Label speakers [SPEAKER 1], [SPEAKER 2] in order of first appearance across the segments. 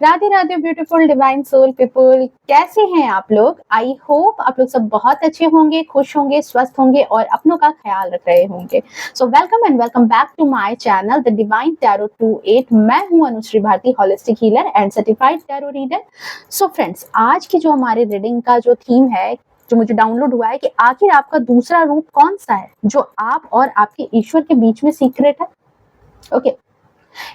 [SPEAKER 1] Radhe Radhe beautiful divine soul people, कैसे हैं आप लोग? आई होप आप लोग सब बहुत अच्छे होंगे, खुश होंगे, स्वस्थ होंगे और अपनों का ख्याल रख रहे होंगे। So welcome and welcome back to my channel the divine tarot 28। मैं हूं Anushree Bharti, holistic healer and certified tarot reader. So friends, आज की जो हमारे रीडिंग का जो थीम है, जो मुझे डाउनलोड हुआ है कि आखिर आपका दूसरा रूप कौन सा है जो आप और आपके ईश्वर के बीच में सीक्रेट है। ओके,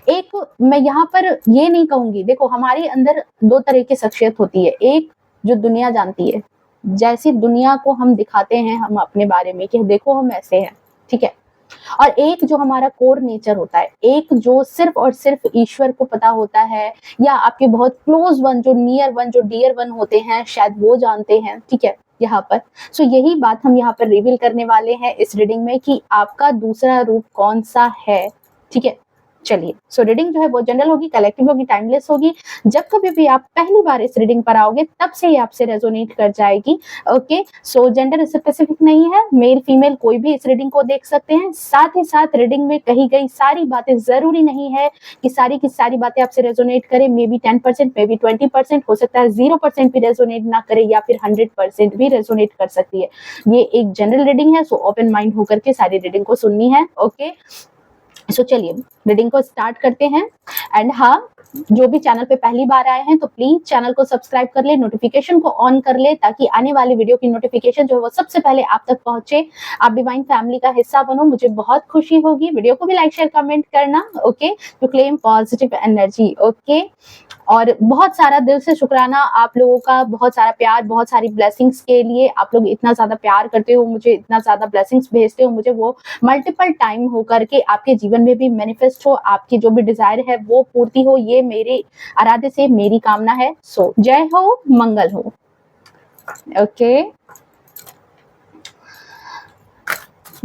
[SPEAKER 1] एक मैं यहाँ पर ये नहीं कहूंगी, देखो हमारे अंदर दो तरह की शख्सियत होती है। एक जो दुनिया जानती है, जैसी दुनिया को हम दिखाते हैं हम अपने बारे में कि देखो हम ऐसे हैं, ठीक है। और एक जो हमारा कोर नेचर होता है, एक जो सिर्फ और सिर्फ ईश्वर को पता होता है, या आपके बहुत क्लोज वन, जो नियर वन, जो डियर वन होते हैं, शायद वो जानते हैं, ठीक है। यहाँ पर सो यही बात हम यहाँ पर रिवील करने वाले हैं इस रीडिंग में कि आपका दूसरा रूप कौन सा है, ठीक है। चलिए, सो रीडिंग जो है वो जनरल होगी, कलेक्टिव होगी, टाइमलेस होगी। जब कभी भी आप पहली बार इस रीडिंग पर आओगे तब से ये आपसे रेजोनेट कर जाएगी। ओके, सो जेंडर स्पेसिफिक नहीं है, मेल फीमेल कोई भी इस रीडिंग को देख सकते हैं। साथ ही साथ रीडिंग में कही गई सारी बातें जरूरी नहीं है कि सारी की सारी बातें आपसे रेजोनेट करें। मे बी 10%, मे बी 20%, हो सकता है 0% भी रेजोनेट ना करे या फिर 100% भी रेजोनेट कर सकती है। ये एक जनरल रीडिंग है, सो ओपन माइंड होकर के सारी रीडिंग को सुननी है। ओके, सो चलिए रीडिंग को स्टार्ट करते हैं। एंड हाँ, जो भी चैनल पे पहली बार आए हैं तो प्लीज चैनल को सब्सक्राइब कर ले, नोटिफिकेशन को ऑन कर ले, ताकि आने वाली वीडियो की नोटिफिकेशन जो है वो सबसे पहले आप तक पहुंचे। आप डिवाइन फैमिली का हिस्सा बनो, मुझे बहुत खुशी होगी। वीडियो को भी लाइक शेयर कमेंट करना, okay, to claim positive energy. Okay, और बहुत सारा दिल से शुक्राना आप लोगों का, बहुत सारा प्यार, बहुत सारी ब्लेसिंग्स के लिए। आप लोग इतना ज्यादा प्यार करते हो मुझे, इतना ज्यादा ब्लेसिंग्स भेजते हो मुझे, वो मल्टीपल टाइम हो करके आपके जीवन में भी मैनिफेस्ट हो, आपकी जो भी डिजायर है वो पूर्ति हो, ये मेरे आराध्य से मेरी कामना है। सो जय हो, मंगल हो। ओके,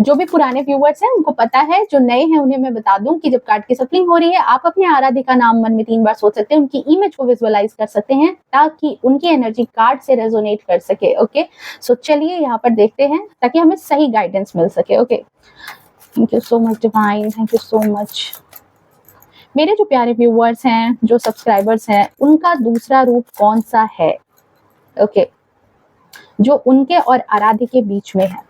[SPEAKER 1] जो भी पुराने व्यूवर्स हैं उनको पता है, जो नए हैं उन्हें मैं बता दूं कि जब कार्ड की सफलिंग हो रही है आप अपने आराध्य का नाम मन में 3 बार सोच सकते हैं, उनकी इमेज को विजुअलाइज कर सकते हैं ताकि उनकी एनर्जी कार्ड से रेजोनेट कर सके। ओके, सो चलिए यहाँ पर देखते हैं ताकि हमें सही गाइडेंस मिल सके। Okay, thank you so much divine, thank you so much. मेरे जो प्यारे व्यूवर्स हैं, जो सब्सक्राइबर्स हैं, उनका दूसरा रूप कौन सा है? ओके, जो उनके और आराध्य के बीच में है।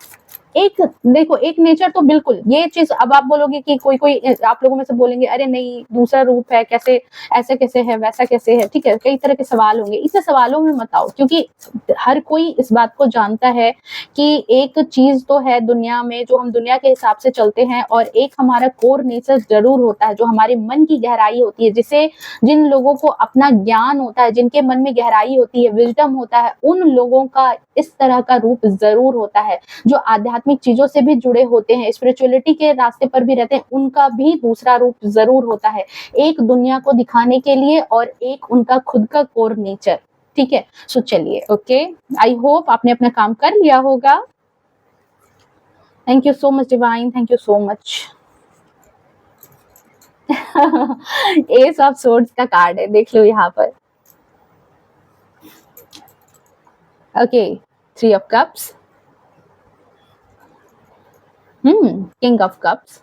[SPEAKER 1] एक देखो, एक नेचर तो बिल्कुल ये चीज, अब आप बोलोगे कि कोई कोई आप लोगों में से बोलेंगे अरे नहीं दूसरा रूप है कैसे, ऐसे कैसे है, वैसा कैसे है, ठीक है, कई तरह के सवाल होंगे। इसे सवालों में मत आओ, क्योंकि हर कोई इस बात को जानता है कि एक चीज तो है दुनिया में जो हम दुनिया के हिसाब से चलते हैं, और एक हमारा कोर नेचर जरूर होता है जो हमारे मन की गहराई होती है, जिसे जिन लोगों को अपना ज्ञान होता है, जिनके मन में गहराई होती है, विजडम होता है, उन लोगों का इस तरह का रूप जरूर होता है। जो आध्यात्मिक चीजों से भी जुड़े होते हैं, स्पिरिचुअलिटी के रास्ते पर भी रहते हैं, उनका भी दूसरा रूप जरूर होता है, एक दुनिया को दिखाने के लिए और एक उनका खुद का कोर नेचर, ठीक है। सो चलिए, ओके, आई होप आपने अपना काम कर लिया होगा। Thank you so much divine, thank you so much. S of swords का कार्ड है, देख लो यहाँ पर। Okay, 3 of cups, king of cups.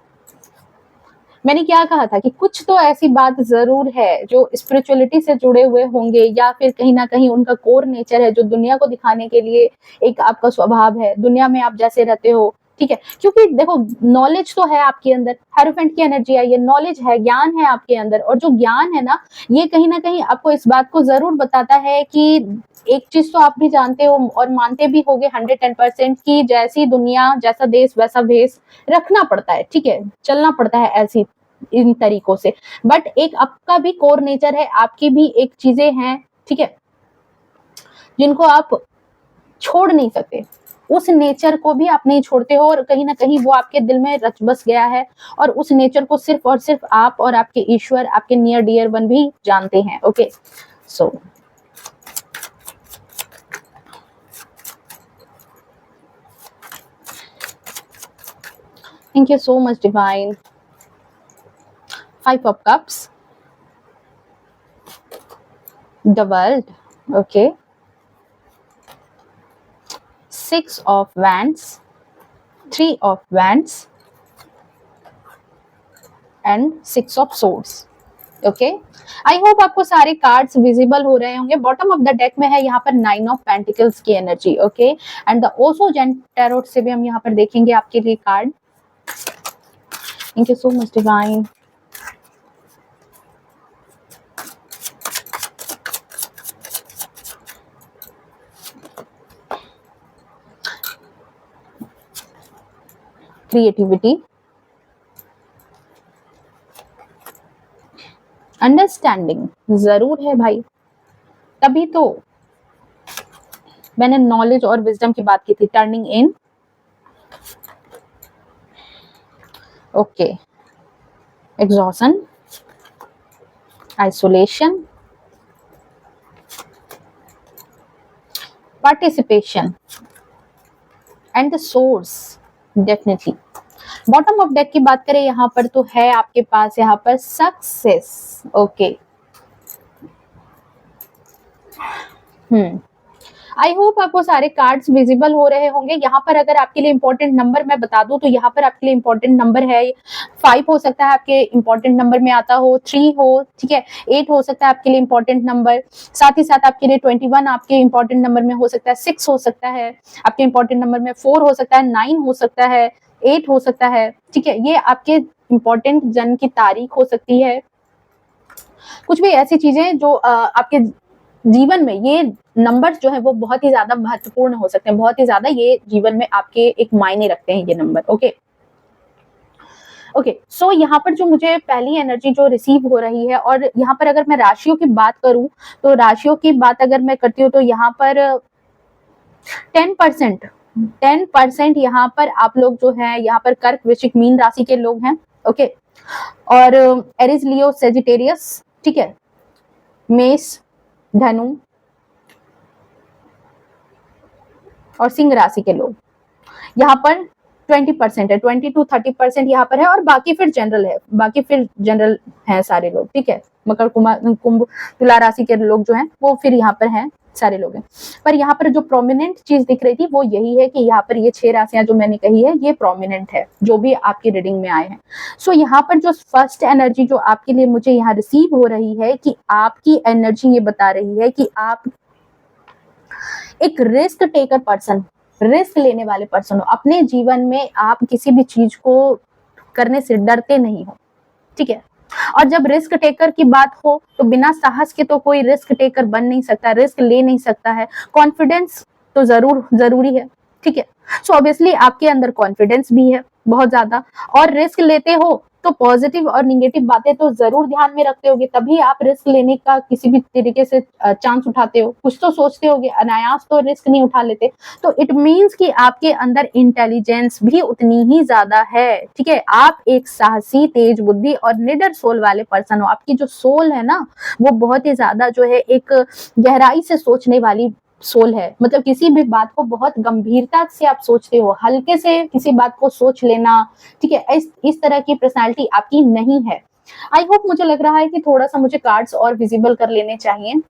[SPEAKER 1] मैंने क्या कहा था कि कुछ तो ऐसी बात जरूर है जो स्पिरिचुअलिटी से जुड़े हुए होंगे, या फिर कहीं ना कहीं उनका कोर नेचर है जो दुनिया को दिखाने के लिए एक आपका स्वभाव है, दुनिया में आप जैसे रहते हो, ठीक है। क्योंकि देखो नॉलेज तो है आपके अंदर, हेरोफेंट की एनर्जी है, ये नॉलेज है, ज्ञान है आपके अंदर, और जो ज्ञान है ना, ये कहीं ना कहीं आपको इस बात को जरूर बताता है कि एक चीज तो आप भी जानते हो और मानते भी होगे 110% की जैसी दुनिया, जैसा देश वैसा भेष रखना पड़ता है, ठीक है, चलना पड़ता है ऐसी इन तरीकों से। बट एक आपका भी कोर नेचर है, आपकी भी एक चीजें हैं, ठीक है, जिनको आप छोड़ नहीं सकते। उस नेचर को भी आप नहीं छोड़ते हो, और कहीं ना कहीं वो आपके दिल में रच बस गया है, और उस नेचर को सिर्फ और सिर्फ आप और आपके ईश्वर, आपके नियर डियर वन भी जानते हैं। Okay, so thank you so much divine. 5 of cups, the world, okay, 6 of wands, 3 of wands and 6 of swords. Okay, I hope आपको सारे कार्ड्स विजिबल हो रहे होंगे। बॉटम ऑफ द डेक में है यहाँ पर 9 ऑफ पेंटिकल्स की energy. Okay, and the Osho zen tarot से भी हम यहाँ पर देखेंगे आपके लिए card. Thank you so much divine. Creativity, understanding जरूर है भाई, तभी तो मैंने नॉलेज और विजडम की बात की थी। Turning in, okay, exhaustion, isolation, participation and the source. Definitely bottom of deck की बात करें यहाँ पर तो है आपके पास यहाँ पर सक्सेस। ओके, आई होप आपको सारे कार्ड्स विजिबल हो रहे होंगे। यहाँ पर अगर आपके लिए इंपॉर्टेंट नंबर मैं बता दूं तो यहाँ पर आपके लिए इंपॉर्टेंट नंबर है 5 हो सकता है आपके इंपॉर्टेंट नंबर में आता हो, 3 हो, ठीक है, 8 हो सकता है आपके लिए इंपॉर्टेंट नंबर, साथ ही साथ आपके लिए 21 आपके इंपॉर्टेंट नंबर में हो सकता है, 6 हो सकता है आपके इंपॉर्टेंट नंबर में, 4 हो सकता है, 9 हो सकता है, 8 हो सकता है, ठीक है। ये आपके इंपॉर्टेंट जन्म की तारीख हो सकती है। कुछ भी ऐसी चीजें जो आपके जीवन में ये नंबर्स जो है वो बहुत ही ज्यादा महत्वपूर्ण हो सकते हैं, बहुत ही ज्यादा ये जीवन में आपके एक मायने रखते हैं ये नंबर। ओके ओके, सो यहाँ पर जो मुझे पहली एनर्जी जो रिसीव हो रही है, और यहाँ पर अगर मैं राशियों की बात करूं तो राशियों की बात अगर मैं करती हूँ तो यहाँ पर 10% यहाँ पर आप लोग जो है यहाँ पर कर्क, वृश्चिक, मीन राशि के लोग हैं। ओके, और एरिस, लियो, सेजिटेरियस, ठीक है, मेष, धनु और सिंह राशि के लोग यहाँ पर 20% है, 20 to 30% यहाँ पर है, और बाकी फिर जनरल है, बाकी फिर जनरल है सारे लोग, ठीक है। मकर, कुंभ, तुला राशि के लोग जो हैं वो फिर यहाँ पर हैं, सारे लोग हैं। पर यहाँ पर जो प्रोमिनेंट चीज दिख रही थी वो यही है कि यहाँ पर ये 6 राशियां जो मैंने कही है ये प्रोमिनेंट है जो भी आपकी रीडिंग में आए हैं। सो यहाँ पर जो फर्स्ट एनर्जी जो आपके लिए मुझे यहाँ रिसीव हो रही है कि आपकी एनर्जी ये बता रही है कि आप एक रिस्क टेकर पर्सन, रिस्क लेने वाले पर्सन हो। अपने जीवन में आप किसी भी चीज को करने से डरते नहीं हो, ठीक है। और जब रिस्क टेकर की बात हो तो बिना साहस के तो कोई रिस्क टेकर बन नहीं सकता, रिस्क ले नहीं सकता है। कॉन्फिडेंस तो जरूरी है, ठीक है। सो ऑब्वियसली आपके अंदर कॉन्फिडेंस भी है बहुत ज्यादा, और रिस्क लेते हो तो पॉजिटिव और निगेटिव बातें तो जरूर ध्यान में रखते होगे, तभी आप रिस्क लेने का किसी भी तरीके से चांस उठाते हो। कुछ तो सोचते होगे, अनायास तो रिस्क नहीं उठा लेते। तो इट मीन्स कि आपके अंदर इंटेलिजेंस भी उतनी ही ज्यादा है, ठीक है। आप एक साहसी, तेज बुद्धि और निडर सोल वाले पर्सन हो। आपकी जो सोल है ना वो बहुत ही ज्यादा जो है एक गहराई से सोचने वाली सोल है। मतलब किसी भी बात को बहुत गंभीरता से आप सोचते हो, हल्के से किसी बात को सोच लेना, ठीक है, इस तरह की पर्सनालिटी आपकी नहीं है। आई होप, मुझे लग रहा है कि थोड़ा सा मुझे कार्ड्स और विजिबल कर लेने चाहिए।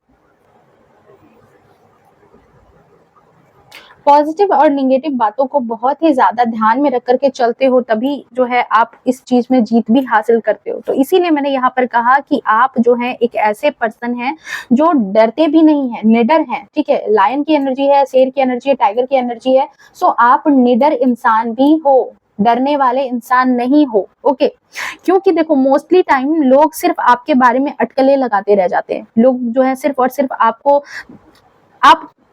[SPEAKER 1] पॉजिटिव और निगेटिव बातों को बहुत ही ज्यादा ध्यान में रख करके चलते हो, तभी जो है आप इस चीज में जीत भी हासिल करते हो। तो इसीलिए मैंने यहाँ पर कहा कि आप जो है एक ऐसे पर्सन हैं जो डरते भी नहीं है, निडर हैं, ठीक है। लायन की एनर्जी है, शेर की एनर्जी है, टाइगर की एनर्जी है। सो आप निडर इंसान भी हो, डरने वाले इंसान नहीं हो। ओके, क्योंकि देखो मोस्टली टाइम लोग सिर्फ आपके बारे में अटकलें लगाते रह जाते हैं। लोग जो है सिर्फ और सिर्फ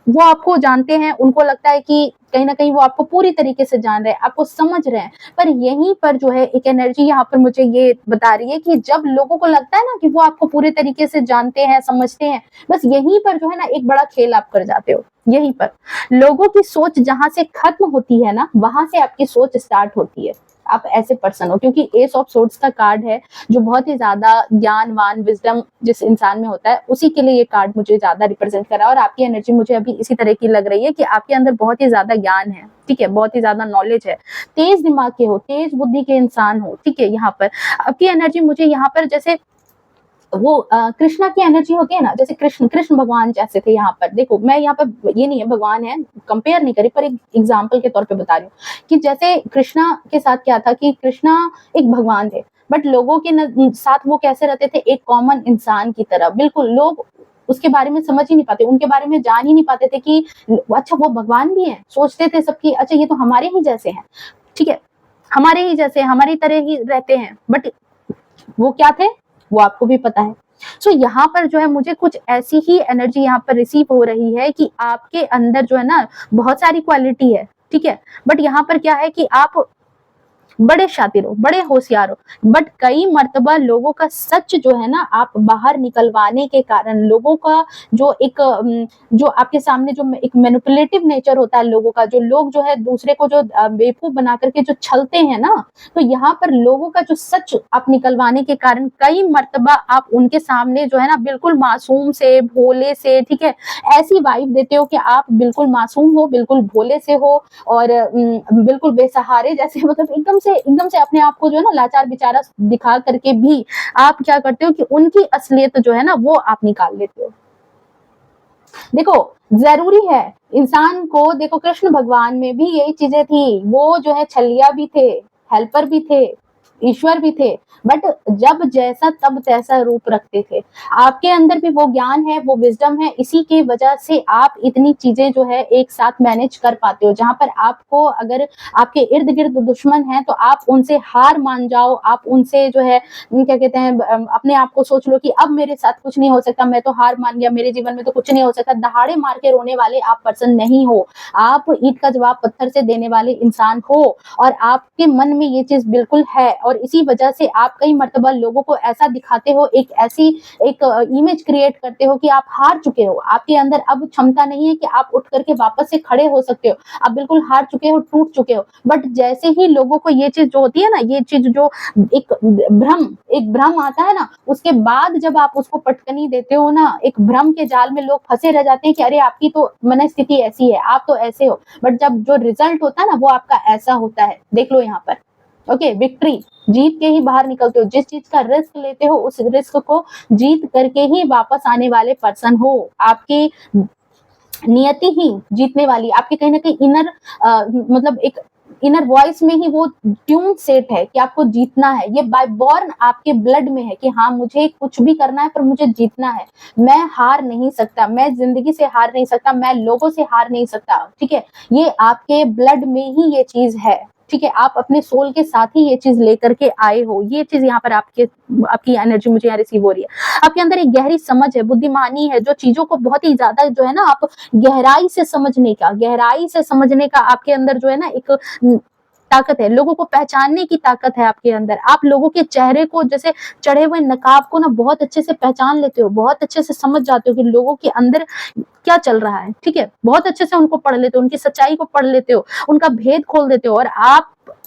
[SPEAKER 1] वो आपको जानते हैं, उनको लगता है कि कहीं ना कहीं वो आपको पूरी तरीके से जान रहे हैं, आपको समझ रहे हैं। पर यहीं पर जो है एक एनर्जी यहाँ पर मुझे ये बता रही है कि जब लोगों को लगता है ना कि वो आपको पूरे तरीके से जानते हैं, समझते हैं, बस यहीं पर जो है ना एक बड़ा खेल आप कर जाते हो। यहीं पर लोगों की सोच जहां से खत्म होती है ना वहां से आपकी सोच स्टार्ट होती है। आप ऐसे पर्सन हो, क्योंकि एस ऑफ सोर्ड्स का कार्ड है जो बहुत ही ज्यादा ज्ञानवान, विजडम जिस इंसान में होता है उसी के लिए ये कार्ड मुझे ज्यादा रिप्रेजेंट कर रहा है। और आपकी एनर्जी मुझे अभी इसी तरह की लग रही है कि आपके अंदर बहुत ही ज्यादा ज्ञान है, ठीक है, बहुत ही ज्यादा नॉलेज है, तेज दिमाग के हो, तेज बुद्धि के इंसान हो, ठीक है। यहाँ पर आपकी एनर्जी मुझे यहाँ पर जैसे वो कृष्णा की एनर्जी होती है ना, जैसे कृष्ण भगवान जैसे थे। यहाँ पर देखो, मैं यहाँ पर ये नहीं है भगवान है, कंपेयर नहीं करी, पर एक एग्जाम्पल के तौर पे बता रही हूँ कि जैसे कृष्णा के साथ क्या था कि कृष्णा एक भगवान थे, बट लोगों के साथ वो कैसे रहते थे, एक कॉमन इंसान की तरह। बिल्कुल लोग उसके बारे में समझ ही नहीं पाते, उनके बारे में जान ही नहीं पाते थे कि अच्छा वो भगवान भी है। सोचते थे सबकी अच्छा ये तो हमारे ही जैसे हैं, ठीक है, हमारे ही जैसे हमारी तरह ही रहते हैं, बट वो क्या थे वो आपको भी पता है। सो यहाँ पर जो है मुझे कुछ ऐसी ही एनर्जी यहाँ पर रिसीव हो रही है कि आपके अंदर जो है ना बहुत सारी क्वालिटी है, ठीक है, बट यहाँ पर क्या है कि आप बड़े शातिर हो, बड़े होशियार हो, बट कई मर्तबा लोगों का सच जो है ना आप बाहर निकलवाने के कारण लोगों का जो एक जो आपके सामने जो एक मैनिपुलेटिव नेचर होता है लोगों का, जो लोग जो है दूसरे को जो बेवकूफ बना करके जो छलते हैं ना, तो यहाँ पर लोगों का जो सच आप निकलवाने के कारण कई मर्तबा आप उनके सामने जो है ना बिल्कुल मासूम से, भोले से, ठीक है, ऐसी वाइब देते हो कि आप बिल्कुल मासूम हो, बिल्कुल भोले से हो और बिल्कुल बेसहारे जैसे, मतलब एकदम से अपने आप को जो है ना लाचार बेचारा दिखा करके भी आप क्या करते हो कि उनकी असलियत जो है ना वो आप निकाल लेते हो। देखो जरूरी है इंसान को, देखो कृष्ण भगवान में भी यही चीजें थी, वो जो है छलिया भी थे, हेल्पर भी थे, ईश्वर भी थे, बट जब जैसा तब तैसा रूप रखते थे। आपके अंदर भी वो ज्ञान है, वो विजडम है, इसी की वजह से आप इतनी चीजें जो है एक साथ मैनेज कर पाते हो। जहां पर आपको अगर आपके इर्द गिर्द दुश्मन है तो आप उनसे हार मान जाओ, आप उनसे जो है क्या कहते हैं अपने आप को सोच लो कि अब मेरे साथ कुछ नहीं हो सकता, मैं तो हार मान गया, मेरे जीवन में तो कुछ नहीं हो सकता, दहाड़े मार के रोने वाले आप पर्सन नहीं हो। आप ईंट का जवाब पत्थर से देने वाले इंसान हो और आपके मन में ये चीज बिल्कुल है, और इसी वजह से आप कई मर्तबा लोगों को ऐसा दिखाते हो, एक ऐसी एक इमेज क्रिएट करते हो कि आप हार चुके हो, आपके अंदर अब क्षमता नहीं है कि आप उठ करके वापस से खड़े हो सकते हो, आप बिल्कुल हार चुके हो, टूट चुके हो। बट जैसे ही लोगों को ये चीज जो होती है ना, ये चीज जो एक भ्रम आता है ना, उसके बाद जब आप उसको पटकनी देते हो ना, एक भ्रम के जाल में लोग फंसे रह जाते हैं कि अरे आपकी तो मनस्थिति ऐसी है, आप तो ऐसे हो, बट जब जो रिजल्ट होता है ना वो आपका ऐसा होता है। देख लो यहाँ पर, ओके, विक्ट्री जीत के ही बाहर निकलते हो, जिस चीज का रिस्क लेते हो उस रिस्क को जीत करके ही वापस आने वाले पर्सन हो। आपकी नियति ही जीतने वाली, आपके कहीं ना कहीं इनर मतलब एक इनर वॉइस में ही वो ट्यून सेट है कि आपको जीतना है, ये बाय बॉर्न आपके ब्लड में है कि हाँ मुझे कुछ भी करना है पर मुझे जीतना है, मैं हार नहीं सकता, मैं जिंदगी से हार नहीं सकता, मैं लोगों से हार नहीं सकता, ठीक है, ये आपके ब्लड में ही ये चीज है, ठीक है, आप अपने सोल के साथ ही ये चीज लेकर के आए हो। ये चीज यहाँ पर आपकी एनर्जी मुझे यहाँ रिसीव हो रही है। आपके अंदर एक गहरी समझ है, बुद्धिमानी है, जो चीजों को बहुत ही ज्यादा जो है ना आप गहराई से समझने का आपके अंदर जो है ना एक ताकत है, लोगों को पहचानने की ताकत है आपके अंदर। आप लोगों के चेहरे को, जैसे चढ़े हुए नकाब को ना बहुत अच्छे से पहचान लेते हो, बहुत अच्छे से समझ जाते हो कि लोगों के अंदर क्या चल रहा है, ठीक है, बहुत अच्छे से उनको पढ़ लेते हो, उनकी सच्चाई को पढ़ लेते हो, उनका भेद खोल देते हो। और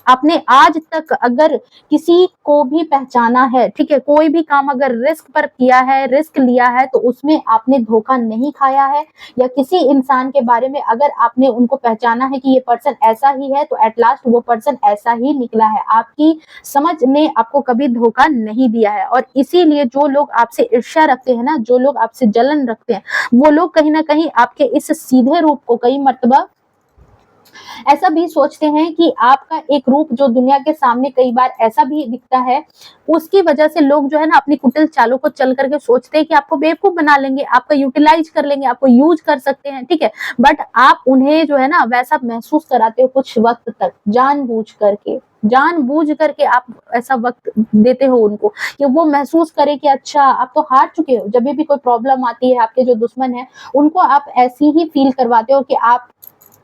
[SPEAKER 1] आपने आज तक अगर किसी को भी पहचाना है, ठीक है, कोई भी काम अगर रिस्क पर किया है, रिस्क लिया है, तो उसमें आपने धोखा नहीं खाया है, या किसी इंसान के बारे में अगर आपने उनको पहचाना है कि ये पर्सन ऐसा ही है, तो एट लास्ट वो पर्सन ऐसा ही निकला है। आपकी समझ ने आपको कभी धोखा नहीं दिया है। और इसीलिए जो लोग आपसे ईर्ष्या रखते हैं ना, जो लोग आपसे जलन रखते हैं, वो लोग कहीं ना कहीं आपके इस सीधे रूप को कई मर्तबा ऐसा भी सोचते हैं कि आपका एक रूप जो दुनिया के सामने कई बार ऐसा भी दिखता है, उसकी वजह से लोग जो है ना अपनी कुटिल चालों को चल करके सोचते हैं कि आपको बेवकूफ बना लेंगे, आपका यूटिलाइज कर लेंगे, आपको यूज कर सकते हैं, ठीक है, बट आप उन्हें जो है ना वैसा महसूस कराते हो कुछ वक्त तक, जानबूझ करके आप ऐसा वक्त देते हो उनको कि वो महसूस करे कि अच्छा आप तो हार चुके हो। जब भी कोई प्रॉब्लम आती है, आपके जो दुश्मन है उनको आप ऐसी ही फील करवाते हो कि आप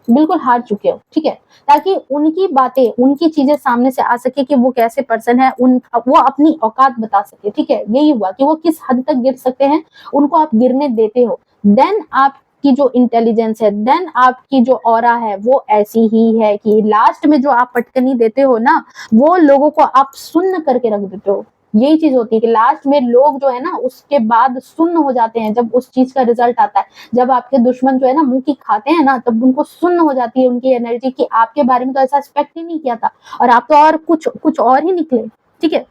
[SPEAKER 1] बिल्कुल हार चुके हो, ठीक है, ताकि उनकी बातें, उनकी चीजें सामने से आ सके कि वो कैसे पर्सन है, वो अपनी औकात बता सके, ठीक है, यही हुआ कि वो किस हद तक गिर सकते हैं, उनको आप गिरने देते हो। देन आपकी जो इंटेलिजेंस है, देन आपकी जो ऑरा है वो ऐसी ही है कि लास्ट में जो आप पटकनी देते हो ना, वो लोगों को आप सुन्न करके रख देते हो। यही चीज होती है कि लास्ट में लोग जो है ना उसके बाद सुन्न हो जाते हैं जब उस चीज का रिजल्ट आता है। जब आपके दुश्मन जो है ना मुंह की खाते हैं ना, तब उनको सुन्न हो जाती है उनकी एनर्जी कि आपके बारे में तो ऐसा एक्सपेक्ट ही नहीं किया था, और आप तो और कुछ और ही निकले, ठीक है।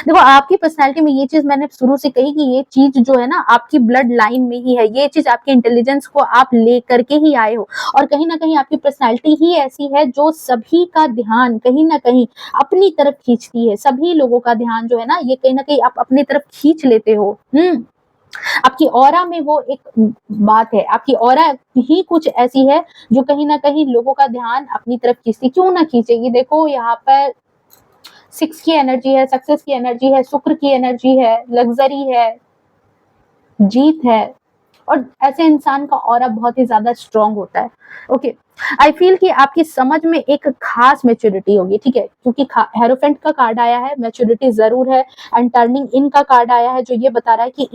[SPEAKER 1] देखो आपकी पर्सनैलिटी में ये चीज मैंने शुरू से कही कि ये चीज जो है ना आपकी ब्लड लाइन में ही है, ये चीज आपके इंटेलिजेंस को आप ले करके ही आए हो, और कहीं ना कहीं आपकी पर्सनैलिटी ही ऐसी है जो सभी का ध्यान कहीं ना कहीं अपनी तरफ खींचती है। सभी लोगों का ध्यान जो है ना ये कहीं ना कहीं आप अपनी तरफ खींच लेते हो। आपकी ऑरा में वो एक बात है, आपकी ऑरा ही कुछ ऐसी है जो कहीं ना कहीं लोगों का ध्यान अपनी तरफ खींचती। क्यों ना खींचेगी, देखो यहाँ पर 6 की एनर्जी है, सक्सेस की एनर्जी है, शुक्र की एनर्जी है, लग्जरी है, जीत है, और ऐसे इंसान का ऑरा बहुत ही ज्यादा स्ट्रांग होता है। ओके, आई फील कि आपकी समझ में एक खास मेच्योरिटी होगी, ठीक है, क्योंकि हेरोफेंट का कार्ड आया है, मेच्योरिटी जरूर है, एंड टर्निंग इन का कार्ड आया है जो ये बता रहा है कि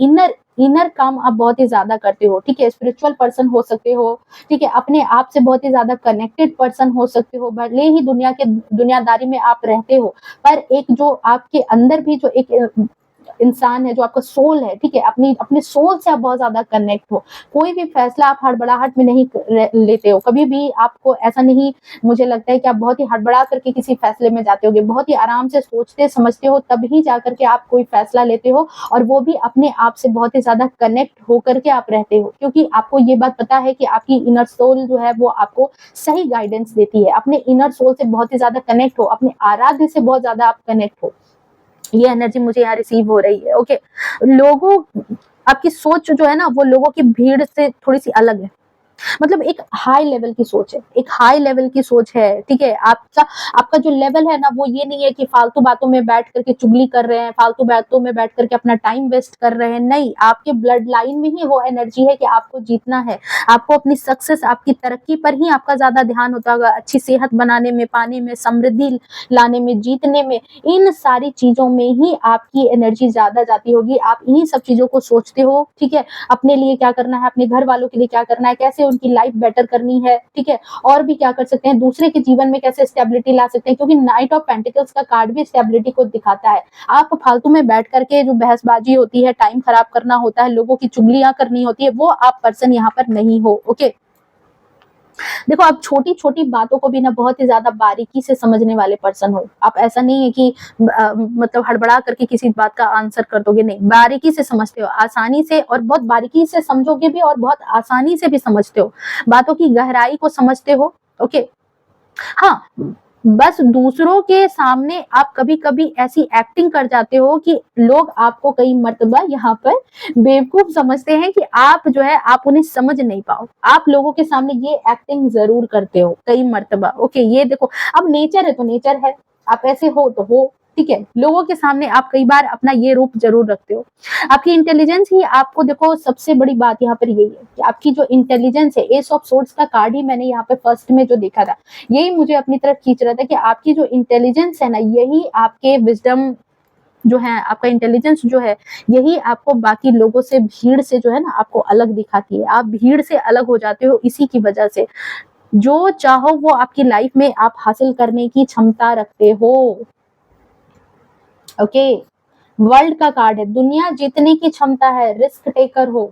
[SPEAKER 1] इनर काम आप बहुत ही ज्यादा करते हो, ठीक है, स्पिरिचुअल पर्सन हो सकते हो, ठीक है, अपने आप से बहुत ही ज्यादा कनेक्टेड पर्सन हो सकते हो, भले ही दुनियादारी में आप रहते हो, पर एक जो आपके अंदर भी जो एक इंसान है, जो आपका सोल है, ठीक है, अपने सोल से आप बहुत ज्यादा कनेक्ट हो। कोई भी फैसला आप हड़बड़ाहट में नहीं लेते हो, कभी भी आपको ऐसा नहीं मुझे लगता है कि आप बहुत ही हड़बड़ा करके किसी फैसले में जाते होगे, बहुत ही आराम से सोचते समझते हो तब ही जाकर के आप कोई फैसला लेते हो, और वो भी अपने आप से बहुत ही ज्यादा कनेक्ट होकर के आप रहते हो, क्योंकि आपको ये बात पता है कि आपकी इनर सोल जो है वो आपको सही गाइडेंस देती है। अपने इनर सोल से बहुत ही ज्यादा कनेक्ट हो, अपने आराध्य से बहुत ज्यादा आप कनेक्ट हो। ये एनर्जी मुझे यहाँ रिसीव हो रही है। ओके, लोगों आपकी सोच जो है ना वो लोगों की भीड़ से थोड़ी सी अलग है, मतलब एक हाई लेवल की सोच है, एक हाई लेवल की सोच है, ठीक है। आपका जो लेवल है ना वो ये नहीं है कि फालतू बातों में बैठ करके चुगली कर रहे हैं, फालतू बातों में बैठ करके अपना टाइम वेस्ट कर रहे हैं, नहीं, आपके ब्लड लाइन में ही वो एनर्जी है कि आपको जीतना है, आपको अपनी सक्सेस, आपकी तरक्की पर ही आपका ज्यादा ध्यान होता होगा, अच्छी सेहत बनाने में, पाने में, समृद्धि लाने में, जीतने में, इन सारी चीजों में ही आपकी एनर्जी ज्यादा जाती होगी। आप इन्हीं सब चीजों को सोचते हो, ठीक है, अपने लिए क्या करना है, अपने घर वालों के लिए क्या करना है, कैसे उनकी लाइफ बेटर करनी है, ठीक है, और भी क्या कर सकते हैं, दूसरे के जीवन में कैसे स्टेबिलिटी ला सकते हैं, क्योंकि नाइट ऑफ पेंटिकल्स का कार्ड भी स्टेबिलिटी को दिखाता है। आप फालतू में बैठ करके जो बहसबाजी होती है, टाइम खराब करना होता है, लोगों की चुगलियां करनी होती है, वो आप पर्सन यहाँ पर नहीं हो। ओके, देखो आप छोटी छोटी बातों को भी ना बहुत ही ज्यादा बारीकी से समझने वाले पर्सन हो। आप ऐसा नहीं है कि मतलब हड़बड़ा करके किसी बात का आंसर कर दोगे, नहीं, बारीकी से समझते हो, आसानी से, और बहुत बारीकी से समझोगे भी और बहुत आसानी से भी समझते हो, बातों की गहराई को समझते हो। ओके, हाँ, बस दूसरों के सामने आप कभी कभी ऐसी एक्टिंग कर जाते हो कि लोग आपको कई मर्तबा यहाँ पर बेवकूफ समझते हैं कि आप जो है आप उन्हें समझ नहीं पाओ। आप लोगों के सामने ये एक्टिंग जरूर करते हो कई मर्तबा। ओके, ये देखो, अब नेचर है तो नेचर है, आप ऐसे हो तो हो, ठीक है, लोगों के सामने आप कई बार अपना ये रूप जरूर रखते हो। आपकी इंटेलिजेंस ही आपको, देखो सबसे बड़ी बात यहाँ पर यही है कि आपकी जो इंटेलिजेंस है, एस ऑफ सोर्ड्स का कार्ड ही मैंने यहाँ पे फर्स्ट में जो देखा था, यही मुझे अपनी तरफ खींच रहा था कि आपकी जो इंटेलिजेंस है ना, यही आपके विजडम जो है, आपका इंटेलिजेंस जो है, यही आपको बाकी लोगों से, भीड़ से जो है ना आपको अलग दिखाती है। आप भीड़ से अलग हो जाते हो इसी की वजह से। जो चाहो वो आपकी लाइफ में आप हासिल करने की क्षमता रखते हो। ओके, वर्ल्ड का कार्ड है, दुनिया जीतने की क्षमता है, रिस्क टेकर हो,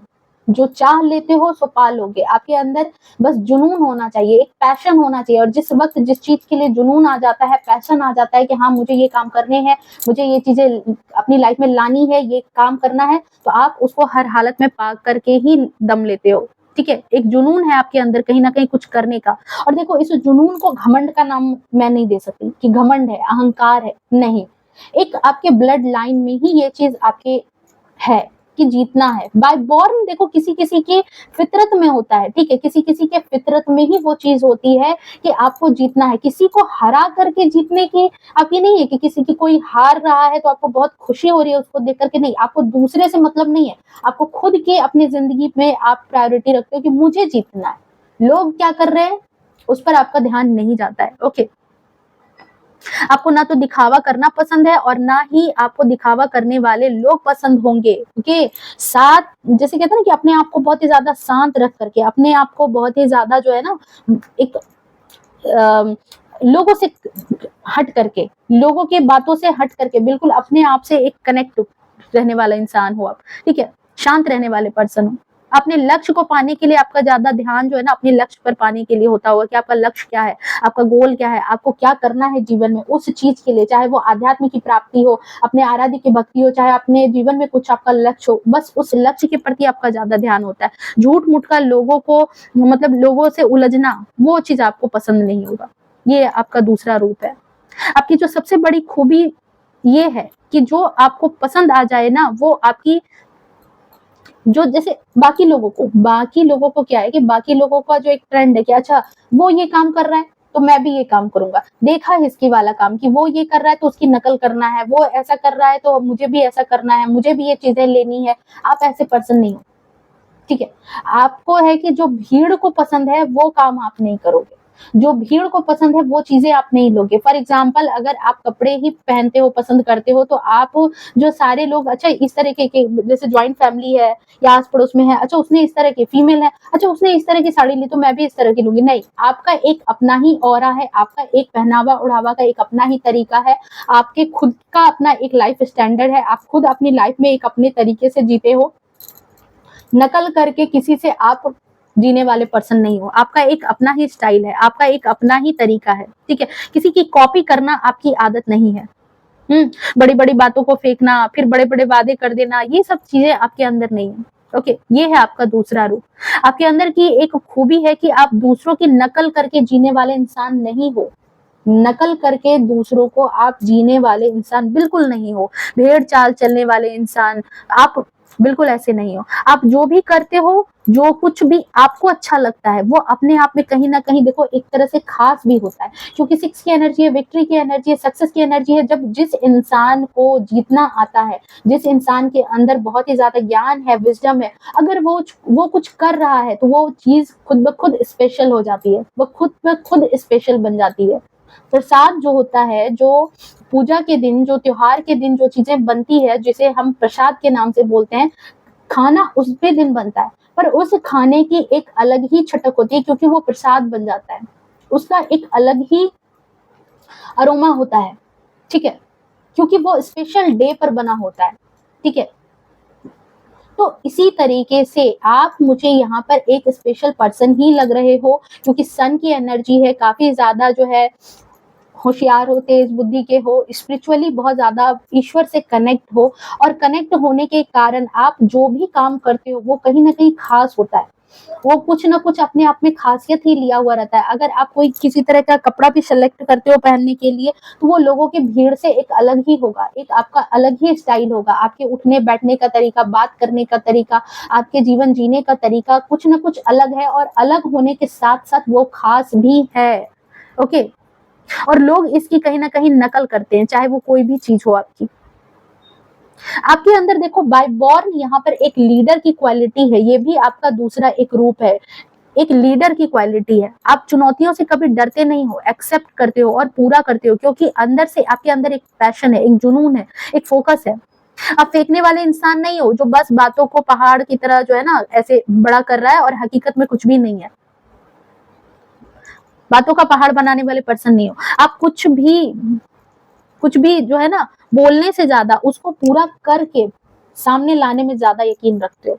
[SPEAKER 1] जो चाह लेते हो सो पा लोगे। आपके अंदर बस जुनून होना चाहिए, एक पैशन होना चाहिए, और जिस वक्त जिस चीज के लिए जुनून आ जाता है, पैशन आ जाता है कि हाँ मुझे ये काम करने हैं, मुझे ये चीजें अपनी लाइफ में लानी है, ये काम करना है, तो आप उसको हर हालत में पा करके ही दम लेते हो। ठीक है, एक जुनून है आपके अंदर कहीं ना कहीं कुछ करने का। और देखो इस जुनून को घमंड का नाम मैं नहीं दे सकती कि घमंड है, अहंकार है, नहीं, एक आपके ब्लड लाइन में ही ये चीज आपके है कि जीतना है। बाय बॉर्न देखो किसी किसी की फितरत में होता है, ठीक है, किसी किसी के फितरत में ही वो चीज होती है कि आपको जीतना है। किसी को हरा करके जीतने की आपकी नहीं है कि किसी की कोई हार रहा है तो आपको बहुत खुशी हो रही है उसको देख करके, नहीं, आपको दूसरे से मतलब नहीं है, आपको खुद के अपनी जिंदगी में आप प्रायोरिटी रखते हो कि मुझे जीतना है। लोग क्या कर रहे हैं उस पर आपका ध्यान नहीं जाता है। ओके, आपको ना तो दिखावा करना पसंद है और ना ही आपको दिखावा करने वाले लोग पसंद होंगे। ओके, साथ जैसे कहते हैं ना कि अपने आप को बहुत ही ज्यादा शांत रख करके, अपने आप को बहुत ही ज्यादा जो है ना एक लोगों से हट करके, लोगों के बातों से हट करके बिल्कुल अपने आप से एक कनेक्ट रहने वाला इंसान हो आप, ठीक है, शांत रहने वाले पर्सन हो। अपने लक्ष्य को पाने के लिए आपका ज्यादा ध्यान जो है ना अपने लक्ष्य पर पाने के लिए होता होगा कि आपका लक्ष्य क्या है, आपका गोल क्या है, आपको क्या करना है जीवन में, उस चीज के लिए, चाहे वो आध्यात्म की प्राप्ति हो, अपने आराध्य की भक्ति हो, चाहे अपने जीवन में कुछ आपका लक्ष्य हो, बस उस लक्ष्य के प्रति आपका ज्यादा ध्यान होता है। झूठ मूठ का लोगों को मतलब लोगों से उलझना, वो चीज आपको पसंद नहीं होगा। ये आपका दूसरा रूप है। आपकी जो सबसे बड़ी खूबी ये है कि जो आपको पसंद आ जाए ना, वो आपकी जो जैसे बाकी लोगों को क्या है कि बाकी लोगों का जो एक ट्रेंड है कि अच्छा वो ये काम कर रहा है तो मैं भी ये काम करूंगा, देखा हिसकी वाला काम कि वो ये कर रहा है तो उसकी नकल करना है, वो ऐसा कर रहा है तो मुझे भी ऐसा करना है, मुझे भी ये चीजें लेनी है। आप ऐसे पर्सन नहीं हो, ठीक है। आपको है कि जो भीड़ को पसंद है वो काम आप नहीं करोगे, जो भीड़ को पसंद है वो चीजें आप नहीं लोगे। फॉर एग्जाम्पल अगर आप कपड़े ही पहनते हो, पसंद करते हो, तो आप जो सारे लोग अच्छा इस तरह के जैसे ज्वाइंट फैमिली है या आस पड़ोस में है, अच्छा उसने इस तरह की फीमेल है, अच्छा उसने इस तरह की साड़ी ली तो मैं भी इस तरह की लूंगी, नहीं। आपका एक अपना ही ऑरा है, आपका एक पहनावा ओढ़ावा का एक अपना ही तरीका है, आपके खुद का अपना एक लाइफ स्टैंडर्ड है, आप खुद अपनी लाइफ में एक अपने तरीके से जीते हो, नकल करके किसी से आप जीने वाले पर्सन नहीं हो। आपका एक अपना ही स्टाइल है, आपका एक अपना ही तरीका है, ठीक है। किसी की कॉपी करना आपकी आदत नहीं है। बड़ी बड़ी बातों को फेंकना, फिर बड़े बड़े वादे कर देना, ये सब चीजें आपके अंदर नहीं है। ओके, ये है आपका दूसरा रूप। आपके अंदर की एक खूबी है कि आप दूसरों की नकल करके जीने वाले इंसान नहीं हो। नकल करके दूसरों को आप जीने वाले इंसान बिल्कुल नहीं हो, भेड़ चाल चलने वाले इंसान आप बिल्कुल ऐसे नहीं हो। आप जो भी करते हो, जो कुछ भी आपको अच्छा लगता है, वो अपने आप में कहीं ना कहीं देखो एक तरह से खास भी होता है, क्योंकि 6 की एनर्जी है, विक्ट्री की एनर्जी है, सक्सेस की एनर्जी है। जब जिस इंसान को जीतना आता है, जिस इंसान के अंदर बहुत ही ज्यादा ज्ञान है, विजडम है, अगर वो कुछ कर रहा है तो वो चीज खुद ब खुद स्पेशल हो जाती है, वो खुद ब खुद स्पेशल बन जाती है। प्रसाद जो होता है, जो पूजा के दिन, जो त्योहार के दिन जो चीजें बनती है, जिसे हम प्रसाद के नाम से बोलते हैं, खाना उस पे दिन बनता है, पर उस खाने की एक अलग ही छटक होती है, क्योंकि वो प्रसाद बन जाता है, उसका एक अलग ही अरोमा होता है, ठीक है, क्योंकि वो स्पेशल डे पर बना होता है, ठीक है। तो इसी तरीके से आप मुझे यहाँ पर एक स्पेशल पर्सन ही लग रहे हो, क्योंकि सन की एनर्जी है, काफी ज्यादा जो है होशियार हो, तेज बुद्धि के हो, स्पिरिचुअली बहुत ज्यादा ईश्वर से कनेक्ट हो, और कनेक्ट होने के कारण आप जो भी काम करते हो वो कहीं ना कहीं खास होता है, वो कुछ ना कुछ अपने आप में खासियत ही लिया हुआ रहता है। अगर आप कोई किसी तरह का कपड़ा भी सिलेक्ट करते हो पहनने के लिए, तो वो लोगों की भीड़ से एक अलग ही होगा, एक आपका अलग ही स्टाइल होगा, आपके उठने बैठने का तरीका, बात करने का तरीका, आपके जीवन जीने का तरीका कुछ ना कुछ अलग है, और अलग होने के साथ साथ वो खास भी है। ओके, और लोग इसकी कहीं ना कहीं नकल करते हैं, चाहे वो कोई भी चीज हो आपकी। आपके अंदर देखो बाय बॉर्न यहाँ पर एक लीडर की क्वालिटी है, ये भी आपका दूसरा एक रूप है, एक लीडर की क्वालिटी है। आप चुनौतियों से कभी डरते नहीं हो, एक्सेप्ट करते हो और पूरा करते हो, क्योंकि अंदर से आपके अंदर एक पैशन है, एक जुनून है, एक फोकस है। आप फेंकने वाले इंसान नहीं हो जो बस बातों को पहाड़ की तरह जो है ना ऐसे बड़ा कर रहा है और हकीकत में कुछ भी नहीं है। बातों का पहाड़ बनाने वाले पर्सन नहीं हो आप। कुछ भी जो है ना बोलने से ज्यादा उसको पूरा करके सामने लाने में ज्यादा यकीन रखते हो,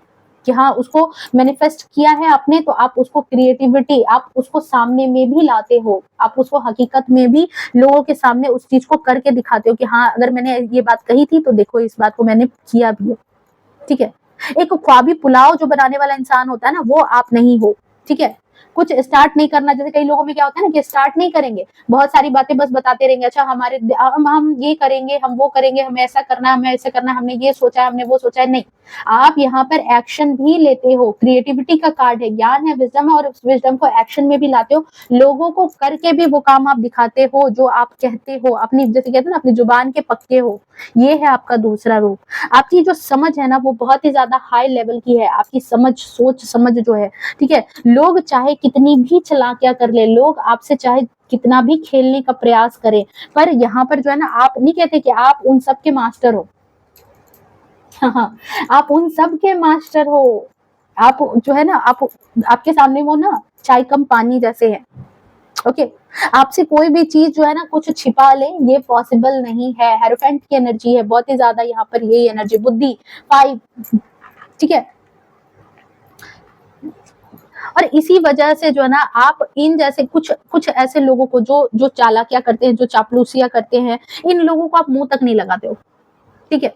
[SPEAKER 1] कि हाँ उसको मैनिफेस्ट किया है आपने, तो आप उसको क्रिएटिविटी, आप उसको सामने में भी लाते हो, आप उसको हकीकत में भी लोगों के सामने उस चीज को करके दिखाते हो कि हाँ अगर मैंने ये बात कही थी तो देखो इस बात को मैंने किया भी है, ठीक है। एक ख्वाबी पुलाव जो बनाने वाला इंसान होता है ना, वो आप नहीं हो, ठीक है। कुछ स्टार्ट नहीं करना, जैसे कई लोगों में क्या होता है ना कि स्टार्ट नहीं करेंगे, बहुत सारी बातें बस बताते रहेंगे, अच्छा हमारे हम ये करेंगे, हम वो करेंगे, हमें ऐसा करना है, हमें ऐसा करना है, हमने ये सोचा है, हमने वो सोचा है, नहीं। आप यहाँ पर एक्शन भी लेते हो, क्रिएटिविटी का कार्ड है, ज्ञान है, विजडम है, और उस विजडम को एक्शन में भी लाते हो, लोगों को करके भी वो काम आप दिखाते हो जो आप कहते हो, अपनी जैसे कहते हैं ना अपनी जुबान के पक्के हो। ये है आपका दूसरा रूप। आपकी जो समझ है ना वो बहुत ही ज्यादा हाई लेवल की है, आपकी समझ, सोच समझ जो है, ठीक है। लोग चाहे कितनी भी चालाकियां कर ले, लोग आपसे चाहे कितना भी खेलने का प्रयास करें, पर यहाँ पर जो है ना आप नहीं कहते कि आप उन सब के मास्टर हो। हाँ, आप उन सब के मास्टर हो। आप जो है ना आप आपके सामने वो ना चाय कम पानी जैसे है। ओके, आपसे कोई भी चीज जो है ना कुछ छिपा ले, ये पॉसिबल नहीं है। हेरोफेंट की एनर्जी है बहुत ही ज्यादा यहाँ पर, यही एनर्जी, बुद्धि 5, ठीक है। और इसी वजह से जो है ना आप इन जैसे कुछ कुछ ऐसे लोगों को जो जो चालाकियां करते हैं, जो चापलूसियां करते हैं, इन लोगों को आप मुंह तक नहीं लगाते हो, ठीक है।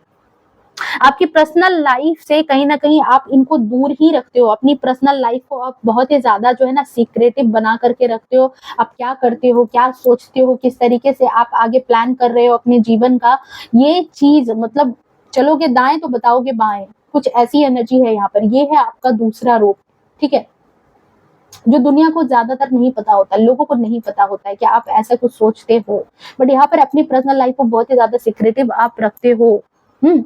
[SPEAKER 1] आपकी पर्सनल लाइफ से कहीं ना कहीं आप इनको दूर ही रखते हो, अपनी पर्सनल लाइफ को आप बहुत ही ज्यादा जो है ना सीक्रेटिव बना करके रखते हो। आप क्या करते हो, क्या सोचते हो, किस तरीके से आप आगे प्लान कर रहे हो अपने जीवन का, ये चीज मतलब चलोगे दाएं तो बताओगे बाएं, कुछ ऐसी एनर्जी है यहाँ पर। ये है आपका दूसरा रूप, ठीक है, जो दुनिया को ज्यादातर नहीं पता होता, लोगों को नहीं पता होता है कि आप ऐसा कुछ सोचते हो, बट यहाँ पर अपनी पर्सनल लाइफ को बहुत ही ज्यादा सीक्रेटिव आप रखते हो। हम्म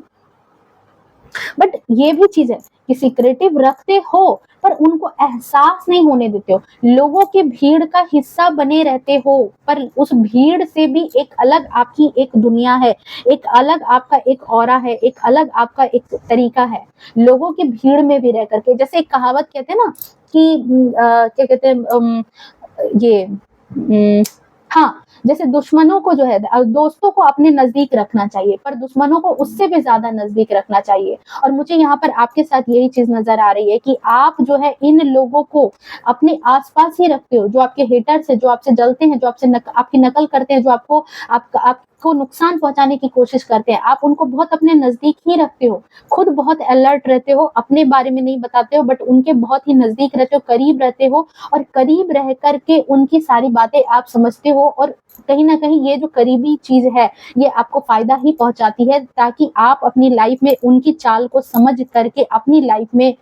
[SPEAKER 1] बट ये भी चीज है कि सीक्रेटिव रखते हो पर उनको एहसास नहीं होने देते हो, लोगों की भीड़ का हिस्सा बने रहते हो, पर उस भीड़ से भी एक अलग आपकी एक दुनिया है, एक अलग आपका एक ऑरा है, एक अलग आपका एक तरीका है, लोगों की भीड़ में भी रह करके। जैसे एक कहावत कहते हैं ना कि क्या कहते हैं ये हाँ, जैसे दुश्मनों को जो है दोस्तों को अपने नजदीक रखना चाहिए, पर दुश्मनों को उससे भी ज्यादा नजदीक रखना चाहिए। और मुझे यहाँ पर आपके साथ यही चीज नजर आ रही है कि आप जो है इन लोगों को अपने आसपास ही रखते हो, जो आपके हेटर्स है, जो आपसे जलते हैं, जो आपसे आपकी नकल करते हैं, जो आपको नुकसान पहुंचाने की कोशिश करते हैं, आप उनको बहुत अपने नजदीक ही रखते हो, खुद बहुत अलर्ट रहते हो, अपने बारे में नहीं बताते हो, बट उनके बहुत ही नजदीक रहते हो, करीब रहते हो, और करीब रह करके उनकी सारी बातें आप समझते हो। और कहीं ना कहीं ये जो करीबी चीज है ये आपको फायदा ही पहुंचाती है, ताकि आप अपनी लाइफ में उनकी चाल को समझ करके अपनी लाइफ में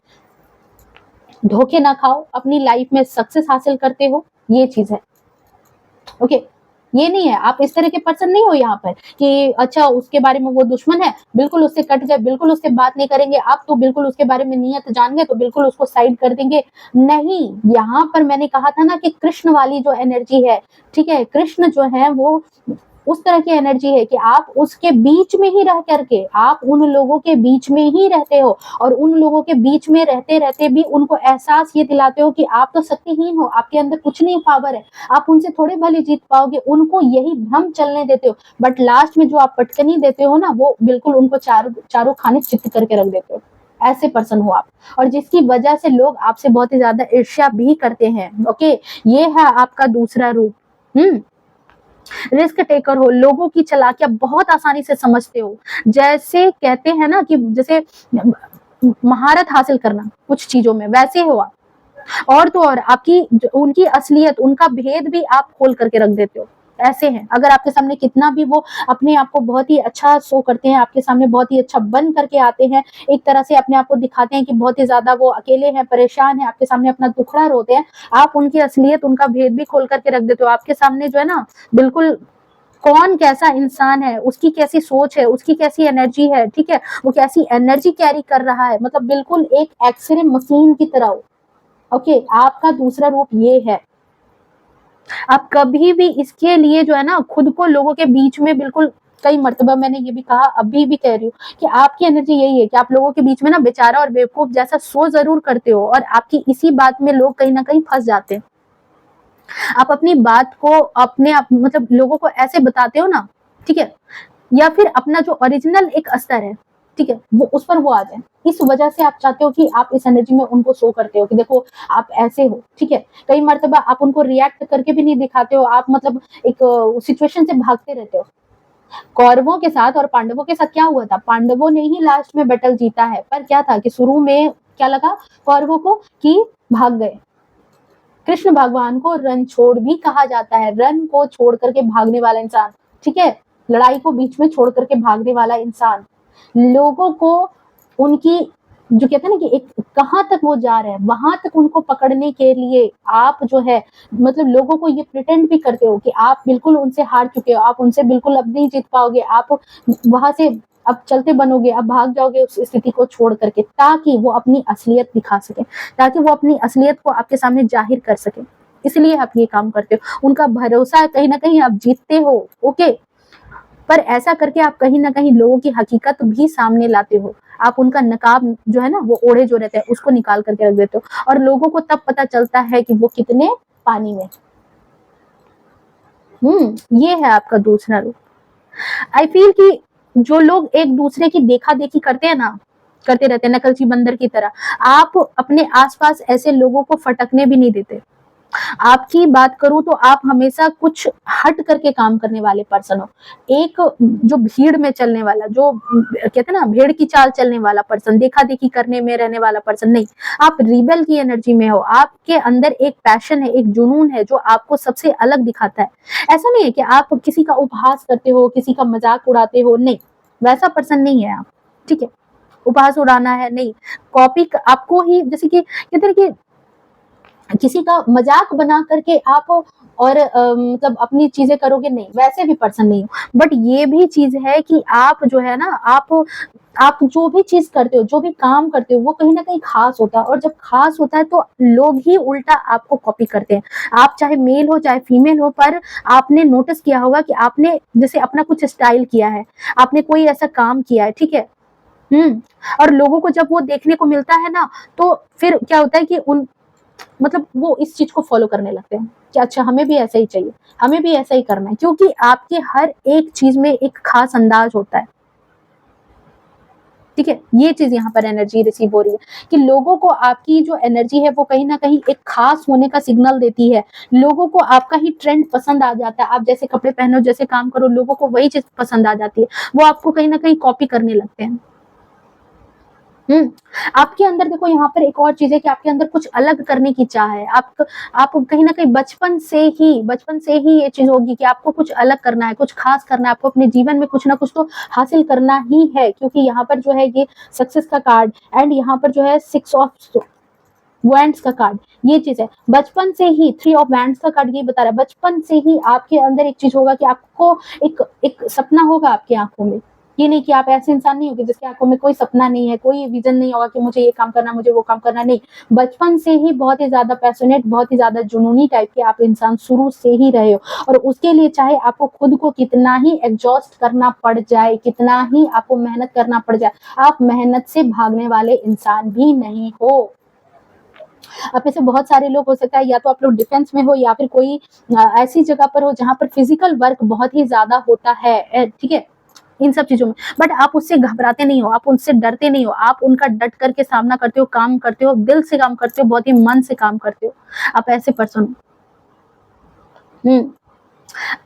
[SPEAKER 1] धोखे ना खाओ, अपनी लाइफ में सक्सेस हासिल करते हो, ये चीज है। ओके, ये नहीं है आप इस तरह के पर्सन नहीं हो यहाँ पर कि अच्छा उसके बारे में वो दुश्मन है, बिल्कुल उससे कट गए, बिल्कुल उससे बात नहीं करेंगे, आप तो बिल्कुल उसके बारे में नियत जान गए तो बिल्कुल उसको साइड कर देंगे। नहीं, यहाँ पर मैंने कहा था ना कि कृष्ण वाली जो एनर्जी है, ठीक है, कृष्ण जो है वो उस तरह की एनर्जी है कि आप उसके बीच में ही रह करके आप उन लोगों के बीच में ही रहते हो, और उन लोगों के बीच में रहते रहते भी उनको एहसास ये दिलाते हो कि आप तो शक्तिहीन हो, आपके अंदर कुछ नहीं पावर है, आप उनसे थोड़े भले जीत पाओगे, उनको यही भ्रम चलने देते हो। बट लास्ट में जो आप पटकनी देते हो ना, वो बिल्कुल उनको चारों खाने चित्त करके रख देते हो। ऐसे पर्सन हो आप, और जिसकी वजह से लोग आपसे बहुत ही ज्यादा ईर्ष्या भी करते हैं। ओके, ये है आपका दूसरा रूप। रिस्क टेकर हो, लोगों की चालाकियां बहुत आसानी से समझते हो, जैसे कहते हैं ना कि जैसे महारत हासिल करना कुछ चीजों में, वैसे हो आप। और तो और आपकी उनकी असलियत, उनका भेद भी आप खोल करके रख देते हो, ऐसे हैं। अगर आपके सामने कितना भी वो अपने आप को बहुत ही अच्छा शो करते हैं, आपके सामने बहुत ही अच्छा बन करके आते हैं, एक तरह से अपने आप को दिखाते हैं कि बहुत ही ज्यादा वो अकेले हैं, परेशान हैं, आपके सामने अपना दुखड़ा रोते हैं, आप उनकी असलियत, उनका भेद भी खोल करके रख देते हो। आपके सामने जो है ना बिल्कुल कौन कैसा इंसान है, उसकी कैसी सोच है, उसकी कैसी एनर्जी है, ठीक है, वो कैसी एनर्जी कैरी कर रहा है, मतलब बिल्कुल एक एक्सरे मशीन की तरह हो। ओके, आपका दूसरा रूप ये है। आप कभी भी इसके लिए जो है ना खुद को लोगों के बीच में बिल्कुल, कई मर्तबा मैंने ये भी कहा, अभी भी कह रही हूँ कि आपकी एनर्जी यही है कि आप लोगों के बीच में ना बेचारा और बेवकूफ जैसा शो जरूर करते हो, और आपकी इसी बात में लोग कहीं ना कहीं फंस जाते हैं। आप अपनी बात को अपने आप मतलब लोगों को ऐसे बताते हो ना, ठीक है, या फिर अपना जो ओरिजिनल एक अस्तर है, ठीक है, वो उस पर वो आ जाए, इस वजह से आप चाहते हो कि आप इस एनर्जी में उनको शो करते हो कि देखो आप ऐसे हो, ठीक है। कई मर्तबा आप उनको रिएक्ट करके भी नहीं दिखाते हो, आप मतलब एक सिचुएशन से भागते रहते हो। कौरवों के साथ और पांडवों के साथ क्या हुआ था, पांडवों ने ही लास्ट में बैटल जीता है, पर क्या था कि शुरू में क्या लगा कौरवों को कि भाग गए। कृष्ण भगवान को रण छोड़ भी कहा जाता है, रण को छोड़ करके भागने वाला इंसान, ठीक है, लड़ाई को बीच में छोड़ करके भागने वाला इंसान, लोगों को उनकी जो कहते हैं ना कि एक कहाँ तक वो जा रहे हैं वहां तक उनको पकड़ने के लिए आप जो है मतलब लोगों को ये प्रिटेंड भी करते हो कि आप बिल्कुल उनसे हार चुके हो, आप उनसे बिल्कुल अब नहीं जीत पाओगे, आप वहां से अब चलते बनोगे, अब भाग जाओगे उस स्थिति को छोड़ करके, ताकि वो अपनी असलियत दिखा सके, ताकि वो अपनी असलियत को आपके सामने जाहिर कर सके। इसलिए आप ये काम करते हो, उनका भरोसा कहीं ना कहीं आप जीतते हो। ओके, पर ऐसा करके आप कहीं ना कहीं लोगों की हकीकत भी सामने लाते हो, आप उनका नकाब जो है ना वो ओढ़े जो रहते हैं उसको निकाल करके रख देते हो, और लोगों को तब पता चलता है कि वो कितने पानी में। ये है आपका दूसरा रूप। आई फील कि जो लोग एक दूसरे की देखा देखी करते हैं ना, करते रहते हैं नकलची बंदर की तरह। आप अपने आसपास ऐसे लोगों को फटकने भी नहीं देते। आपकी बात करूं तो आप हमेशा कुछ हट करके काम करने वाले पर्सन हो। एक जो भीड़ में चलने वाला, जो कहते हैं ना भेड़ की चाल चलने वाला पर्सन, देखा देखी करने में रहने वाला पर्सन नहीं। आप रिबेल की एनर्जी में हो। आपके अंदर एक पैशन है, एक जुनून है जो आपको सबसे अलग दिखाता है। ऐसा नहीं है कि आप किसी का उपहास करते हो, किसी का मजाक उड़ाते हो, नहीं, वैसा पर्सन नहीं है आप। ठीक है, उपहास उड़ाना है नहीं, कॉपी आपको ही, जैसे कि कहते हैं कि किसी का मजाक बना करके आप और मतलब अपनी चीजें करोगे, नहीं, वैसे भी पर्सन नहीं हो। बट ये भी चीज है कि आप जो है ना, आप जो भी चीज करते हो, जो भी काम करते हो, वो कहीं ना कहीं खास होता है। और जब खास होता है तो लोग ही उल्टा आपको कॉपी करते हैं। आप चाहे मेल हो चाहे फीमेल हो, पर आपने नोटिस किया होगा कि आपने जैसे अपना कुछ स्टाइल किया है, आपने कोई ऐसा काम किया है, ठीक है, और लोगों को जब वो देखने को मिलता है ना, तो फिर क्या होता है कि उन मतलब वो इस चीज को फॉलो करने लगते हैं कि अच्छा हमें भी ऐसा ही चाहिए, हमें भी ऐसा ही करना है, क्योंकि आपके हर एक चीज में एक खास अंदाज होता है। ठीक है, ये चीज यहाँ पर एनर्जी रिसीव हो रही है कि लोगों को आपकी जो एनर्जी है वो कहीं ना कहीं एक खास होने का सिग्नल देती है। लोगों को आपका ही ट्रेंड पसंद आ जाता है। आप जैसे कपड़े पहनो, जैसे काम करो, लोगों को वही चीज पसंद आ जाती है। वो आपको कहीं ना कहीं कॉपी करने लगते हैं। आपके अंदर देखो, यहाँ पर एक और चीज है कि आपके अंदर कुछ अलग करने की चाह है। आप कहीं ना कहीं बचपन से ही ये चीज होगी कि आपको कुछ अलग करना है, कुछ खास करना है, आपको अपने जीवन में कुछ ना कुछ तो हासिल करना ही है। क्योंकि यहाँ पर जो है ये सक्सेस का कार्ड, एंड यहाँ पर जो है 6 ऑफ वैंड्स का कार्ड, ये चीज है। बचपन से ही 3 ऑफ वैंड्स का कार्ड ये बता रहा है, बचपन से ही आपके अंदर एक चीज होगा कि आपको एक सपना होगा आपकी आंखों में। ये नहीं कि आप ऐसे इंसान नहीं होगे जिसकी आंखों में कोई सपना नहीं है, कोई विजन नहीं होगा कि मुझे ये काम करना, मुझे वो काम करना, नहीं। बचपन से ही बहुत ही ज्यादा पैशनेट, बहुत ही ज्यादा जुनूनी टाइप के आप इंसान शुरू से ही रहे हो। और उसके लिए चाहे आपको खुद को कितना ही एग्जॉस्ट करना पड़ जाए, कितना ही आपको मेहनत करना पड़ जाए, आप मेहनत से भागने वाले इंसान भी नहीं हो। आप में से बहुत सारे लोग हो सकता है या तो आप लोग डिफेंस में हो या फिर कोई ऐसी जगह पर हो जहां पर फिजिकल वर्क बहुत ही ज्यादा होता है, ठीक है, इन सब चीजों में। बट आप उससे घबराते नहीं हो, आप उनसे डरते नहीं हो, आप उनका डट करके सामना करते हो, काम करते हो, दिल से काम करते हो, बहुत ही मन से काम करते हो। आप ऐसे पर्सन हो।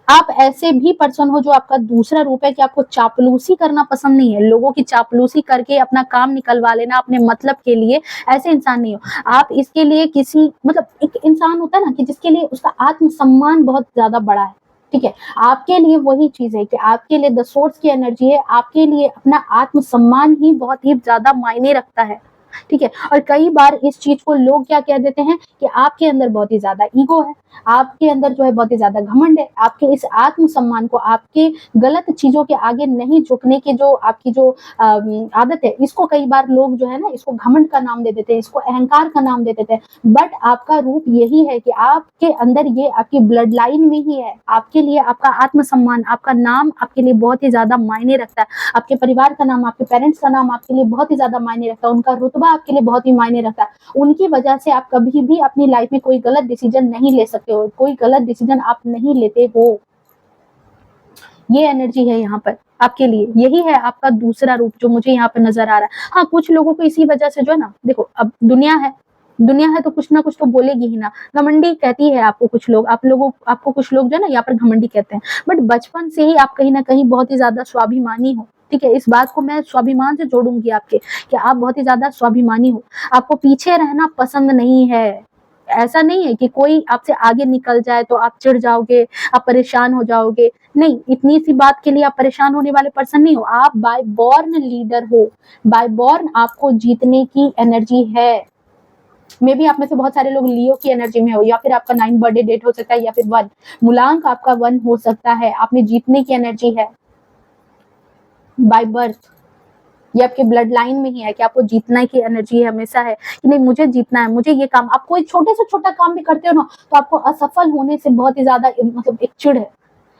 [SPEAKER 1] आप ऐसे भी पर्सन हो जो आपका दूसरा रूप है कि आपको चापलूसी करना पसंद नहीं है, लोगों की चापलूसी करके अपना काम निकलवा लेना अपने मतलब के लिए, ऐसे इंसान नहीं हो आप। इसके लिए किसी मतलब एक इंसान होता है ना कि जिसके लिए उसका आत्मसम्मान बहुत ज्यादा बड़ा है। ठीक है, आपके लिए वही चीज है कि आपके लिए द सोर्स की एनर्जी है, आपके लिए अपना आत्मसम्मान ही बहुत ही ज्यादा मायने रखता है। ठीक है, और कई बार इस चीज को लोग क्या कह देते हैं कि आपके अंदर बहुत ही ज्यादा ईगो है, आपके अंदर जो है बहुत ही ज्यादा घमंड है। आपके इस आत्मसम्मान को, आपके गलत चीजों के आगे नहीं झुकने की जो आपकी जो आदत है, इसको कई बार लोग जो है ना, इसको घमंड का नाम दे देते हैं, इसको अहंकार का नाम दे देते हैं। बट आपका रूप यही है कि आपके अंदर ये आपकी ब्लड लाइन में ही है। आपके लिए आपका आत्मसम्मान, आपका नाम आपके लिए बहुत ही ज्यादा मायने रखता है। आपके परिवार का नाम, आपके पेरेंट्स का नाम आपके लिए बहुत ही ज्यादा मायने रखता है। उनका रुतबा आपके लिए बहुत ही मायने रखता है। उनकी वजह से आप कभी भी अपनी लाइफ में कोई गलत डिसीजन नहीं ले सकते हो, कोई गलत डिसीजन आप नहीं लेते हो। ये एनर्जी है यहाँ पर आपके लिए, यही है आपका दूसरा रूप जो मुझे यहाँ पर नजर आ रहा है। हाँ, कुछ लोगों को इसी वजह से जो है ना, देखो अब दुनिया है तो कुछ ना कुछ तो बोलेगी ही ना। घमंडी कहती है आपको कुछ लोग, आपको कुछ लोग जो है ना यहाँ पर घमंडी कहते हैं। बट बचपन से ही आप कहीं ना कहीं बहुत ही ज्यादा स्वाभिमानी हो। ठीक है, इस बात को मैं स्वाभिमान से जोड़ूंगी आपके, कि आप बहुत ही ज्यादा स्वाभिमानी हो। आपको पीछे रहना पसंद नहीं है। ऐसा नहीं है कि कोई आपसे आगे निकल जाए तो आप चिढ़ जाओगे, आप परेशान हो जाओगे, नहीं, इतनी सी बात के लिए आप परेशान होने वाले पर्सन नहीं हो। आप बाय बॉर्न लीडर हो, बाय बॉर्न आपको जीतने की एनर्जी है। मे बी आप में से बहुत सारे लोग लियो की एनर्जी में हो, या फिर आपका 9 बर्थडे डेट हो सकता है, या फिर 1 मूलांक आपका 1 हो सकता है। आप में जीतने की एनर्जी है बाय बर्थ, ये आपके ब्लड लाइन में ही है कि आपको जीतना की एनर्जी हमेशा है कि नहीं, मुझे जीतना है, मुझे ये काम। आप कोई छोटे से छोटा काम भी करते हो ना, तो आपको असफल होने से बहुत ही ज्यादा मतलब एक चिढ़ है।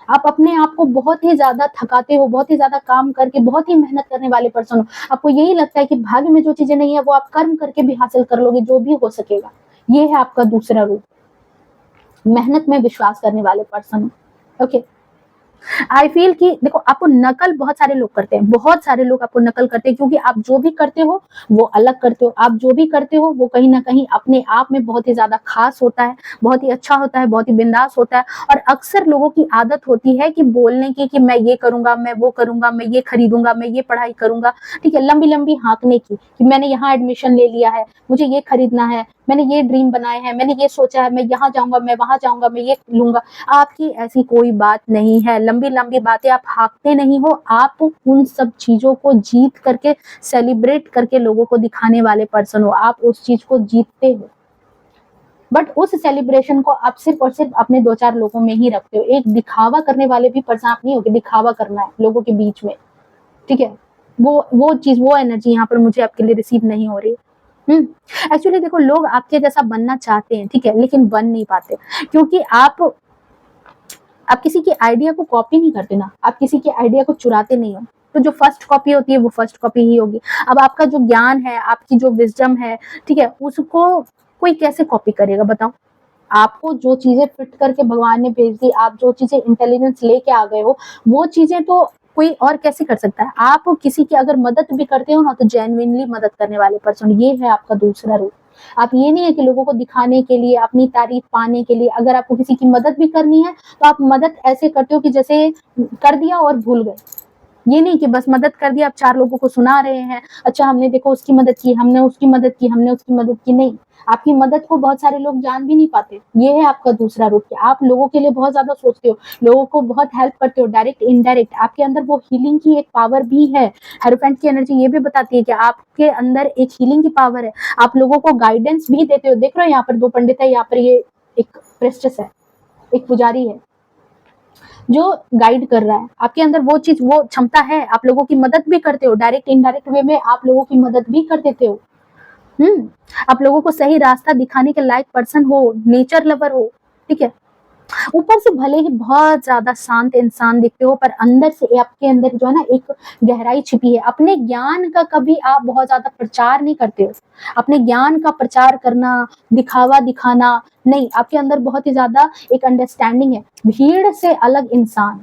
[SPEAKER 1] आप अपने आप को बहुत ही ज्यादा थकाते हो, बहुत ही ज्यादा काम करके, बहुत ही मेहनत करने वाले पर्सन हो। आपको यही लगता है कि भाग्य में जो चीजें नहीं है वो आप कर्म करके भी हासिल कर लोगे, जो भी हो सकेगा। ये है आपका दूसरा रूप, मेहनत में विश्वास करने वाले पर्सन हो। ओके, आई फील कि देखो, आपको नकल बहुत सारे लोग करते हैं, बहुत सारे लोग आपको नकल करते हैं, क्योंकि आप जो भी करते हो वो अलग करते हो, आप जो भी करते हो वो कहीं ना कहीं अपने आप में बहुत ही ज्यादा खास होता है, बहुत ही अच्छा होता है, बहुत ही बिंदास होता है। और अक्सर लोगों की आदत होती है कि बोलने की, कि मैं ये करूंगा, मैं वो करूंगा, मैं ये खरीदूंगा, मैं ये पढ़ाई करूंगा, ठीक है, लंबी लंबी हाँकने की, कि मैंने यहाँ एडमिशन ले लिया है, मुझे ये खरीदना है, मैंने ये ड्रीम बनाए हैं, मैंने ये सोचा है, मैं यहाँ जाऊंगा, मैं वहां जाऊंगा, मैं ये लूंगा। आपकी ऐसी कोई बात नहीं है, लंबी लंबी बातें आप हाँकते नहीं हो, आप उन सब चीजों को जीत करके, सेलिब्रेट करके लोगों को दिखाने वाले पर्सन हो, आप उस चीज को जीतते हो। बट उस सेलिब्रेशन को आप सिर्फ और सिर्फ अपने दो चार लोगों में ही रखते हो, एक दिखावा करने वाले भी पर्सन आप नहीं हो कि दिखावा करना है लोगों के बीच में, ठीक है। वो चीज, वो एनर्जी यहाँ पर मुझे आपके लिए रिसीव नहीं हो रही। एक्चुअली देखो, लोग आपके जैसा बनना चाहते हैं, ठीक है, लेकिन बन नहीं पाते, क्योंकि आप किसी की आइडिया को कॉपी नहीं करते ना, आप किसी के आइडिया को चुराते नहीं हो, तो जो फर्स्ट कॉपी होती है वो फर्स्ट कॉपी ही होगी। अब आपका जो ज्ञान है, आपकी जो विजडम है, ठीक है, उसको कोई कैसे कॉपी करेगा बताओ। आपको जो चीजें फिट करके भगवान ने भेज दी, आप जो चीजें इंटेलिजेंस लेके आ गए हो, वो चीजें तो कोई और कैसे कर सकता है। आप किसी की अगर मदद भी करते हो ना, तो जेन्युइनली मदद करने वाले पर्सन, ये है आपका दूसरा रूप। आप ये नहीं है कि लोगों को दिखाने के लिए, अपनी तारीफ पाने के लिए, अगर आपको किसी की मदद भी करनी है तो आप मदद ऐसे करते हो कि जैसे कर दिया और भूल गए। ये नहीं कि बस मदद कर दिया, आप चार लोगों को सुना रहे हैं, अच्छा हमने देखो उसकी मदद की, हमने उसकी मदद की, हमने उसकी मदद की, नहीं। आपकी मदद को बहुत सारे लोग जान भी नहीं पाते। ये है आपका दूसरा रूप, कि आप लोगों के लिए बहुत ज्यादा सोचते हो, लोगों को बहुत हेल्प करते हो, डायरेक्ट इनडायरेक्ट। आपके अंदर वो हीलिंग की एक पावर भी है। हेरोफेंट की एनर्जी ये भी बताती है कि आपके अंदर एक हीलिंग की पावर है, आप लोगों को गाइडेंस भी देते हो। देख रहे हो यहाँ पर दो पंडित है, यहाँ पर ये एक प्रेस्टिस है, एक पुजारी है जो गाइड कर रहा है। आपके अंदर वो चीज, वो क्षमता है, आप लोगों की मदद भी करते हो, डायरेक्ट इनडायरेक्ट वे में आप लोगों की मदद भी कर देते हो। आप लोगों को सही रास्ता दिखाने के लायक पर्सन हो, नेचर लवर हो, ठीक है। ऊपर से भले ही बहुत ज्यादा शांत इंसान दिखते हो, पर अंदर से आपके अंदर जो है ना एक गहराई छिपी है। अपने ज्ञान का कभी आप बहुत ज्यादा प्रचार नहीं करते हो। अपने ज्ञान का प्रचार करना, दिखावा दिखाना नहीं, आपके अंदर बहुत ही ज्यादा एक अंडरस्टैंडिंग है। भीड़ से अलग इंसान,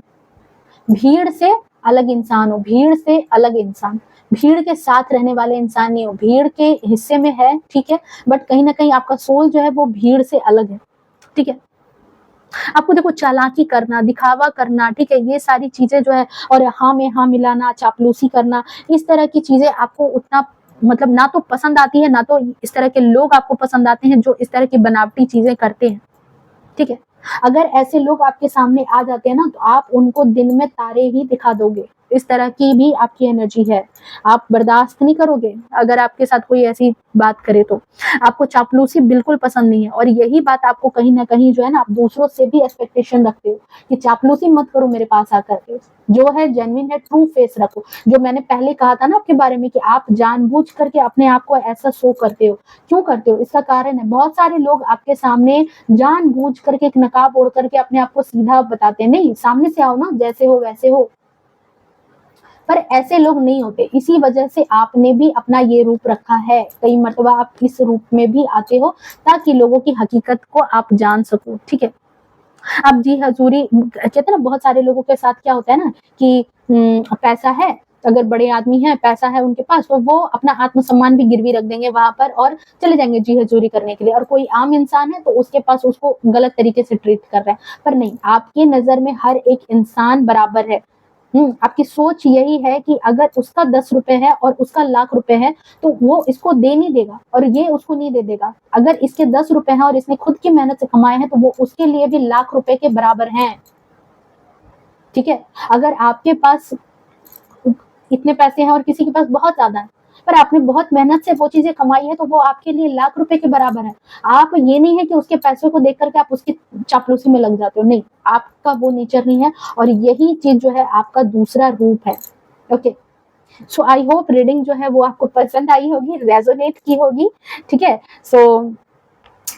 [SPEAKER 1] भीड़ से अलग इंसान हो, भीड़ से अलग इंसान, भीड़ के साथ रहने वाले इंसान नहीं हो, भीड़ के हिस्से में है, ठीक है, बट कहीं ना कहीं आपका सोल जो है वो भीड़ से अलग है, ठीक है। आपको देखो, चालाकी करना, दिखावा करना, ठीक है, ये सारी चीजें जो है, और हाँ में हाँ मिलाना, चापलूसी करना, इस तरह की चीजें आपको उतना मतलब ना तो पसंद आती है, ना तो इस तरह के लोग आपको पसंद आते हैं जो इस तरह की बनावटी चीजें करते हैं, ठीक है। अगर ऐसे लोग आपके सामने आ जाते हैं ना, तो आप उनको दिन में तारे ही दिखा दोगे। इस तरह की भी आपकी एनर्जी है, आप बर्दाश्त नहीं करोगे अगर आपके साथ कोई ऐसी बात करे तो। आपको चापलूसी बिल्कुल पसंद नहीं है, और यही बात आपको कहीं ना कहीं जो है ना, आप दूसरों से भी एक्सपेक्टेशन रखते हो कि चापलूसी मत करो मेरे पास आकर के, जो है जेन्युइन है, ट्रू फेस रखो। जो मैंने पहले कहा था ना आपके बारे में, कि आप जानबूझ करके अपने आप को ऐसा शो करते हो। क्यों करते हो? इसका कारण है, बहुत सारे लोग आपके सामने जानबूझ करके एक नकाब ओढ़ करके अपने आप को सीधा बताते हैं, नहीं सामने से आओ ना, जैसे हो वैसे हो, पर ऐसे लोग नहीं होते। इसी वजह से आपने भी अपना ये रूप रखा है, कई मर्तबा आप इस रूप में भी आते हो ताकि लोगों की हकीकत को आप जान सको, ठीक है। अब जी हजूरी कहते हैं ना, बहुत सारे लोगों के साथ क्या होता है ना कि पैसा है, अगर बड़े आदमी हैं, पैसा है उनके पास, तो वो अपना आत्मसम्मान भी गिरवी रख देंगे वहां पर और चले जाएंगे जी हजूरी करने के लिए। और कोई आम इंसान है तो उसके पास उसको गलत तरीके से ट्रीट कर रहे हैं, पर नहीं, आपकी नजर में हर एक इंसान बराबर है। आपकी सोच यही है कि अगर उसका 10 रुपए है और उसका लाख रुपए है, तो वो इसको दे नहीं देगा और ये उसको नहीं दे देगा। अगर इसके 10 रुपए हैं और इसने खुद की मेहनत से कमाए हैं, तो वो उसके लिए भी लाख रुपए के बराबर हैं, ठीक है। अगर आपके पास इतने पैसे हैं और किसी के पास बहुत ज्यादा है, पर आपने बहुत मेहनत से वो चीजें कमाई है, तो वो आपके लिए लाख रुपए के बराबर है। आप ये नहीं है कि उसके पैसे को देख करके आप उसकी चापलूसी में लग जाते हो, नहीं, आपका वो नेचर नहीं है, और यही चीज जो है आपका दूसरा रूप है। Okay, so I hope reading जो है वो आपको पसंद आई होगी, रेजोनेट की होगी, ठीक है। सो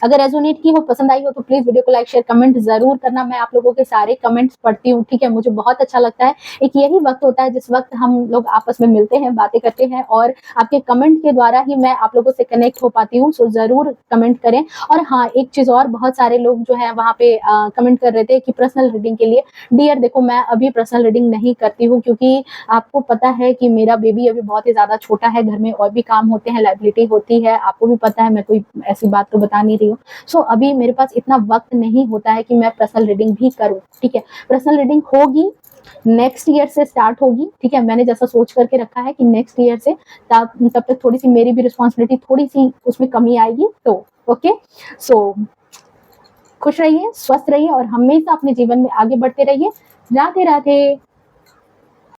[SPEAKER 1] अगर रेजोनेट की हो, पसंद आई हो तो प्लीज वीडियो को लाइक शेयर कमेंट जरूर करना। मैं आप लोगों के सारे कमेंट्स पढ़ती हूँ, ठीक है, मुझे बहुत अच्छा लगता है। एक यही वक्त होता है जिस वक्त हम लोग आपस में मिलते हैं, बातें करते हैं और आपके कमेंट के द्वारा ही मैं आप लोगों से कनेक्ट हो पाती हूँ। सो जरूर कमेंट करें। और हाँ, एक चीज और, बहुत सारे लोग जो है वहाँ पे कमेंट कर रहे थे कि पर्सनल रीडिंग के लिए। डियर देखो, मैं अभी पर्सनल रीडिंग नहीं करती हूँ क्योंकि आपको पता है कि मेरा बेबी अभी बहुत ही ज्यादा छोटा है, घर में और भी काम होते हैं, लाइबिलिटी होती है, आपको भी पता है, मैं कोई ऐसी बात तो बता नहीं रही हूँ। सो अभी मेरे पास इतना वक्त नहीं होता है कि मैं पर्सनल रीडिंग भी करूँ, ठीक है। पर्सनल रीडिंग होगी, नेक्स्ट ईयर से स्टार्ट होगी, ठीक है। मैंने जैसा सोच करके रखा है कि नेक्स्ट ईयर से, तब तक थोड़ी सी मेरी भी रिस्पॉन्सिबिलिटी, थोड़ी सी उसमें कमी आएगी, तो ओके। सो खुश रहिए, स्वस्थ रहिए और हमेशा अपने जीवन में आगे बढ़ते रहिए। राधे राधे।